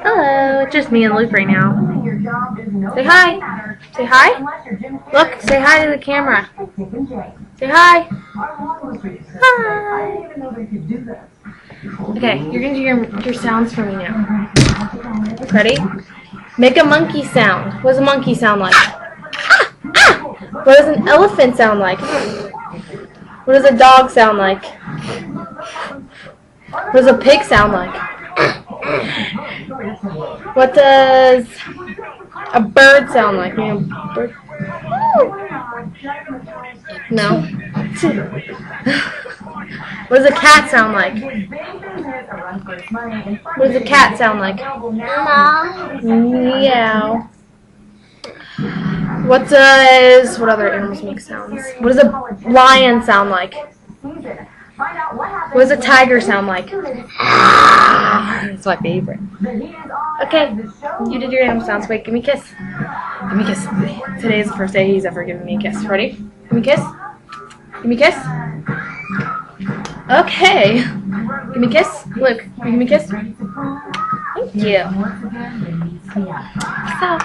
Hello, it's just me and Luke right now. Say hi. Say hi. Look, say hi to the camera. Say hi. Hi. Okay, you're gonna do your sounds for me now. Ready? Make a monkey sound. What does a monkey sound like? Ah, ah. What does an elephant sound like? What does a dog sound like? What does a pig sound like? What does a bird sound like? You know, bird? No. What does a cat sound like? What does a cat sound like? Meow. What other animals make sounds? What does a lion sound like? What does a tiger sound like? That's my favorite. Okay, you did your animal sounds. Wait, give me a kiss. Give me a kiss. Today is the first day he's ever given me a kiss. Ready? Give me a kiss. Give me a kiss. Okay. Give me a kiss. Look, give me a kiss. Thank you. So.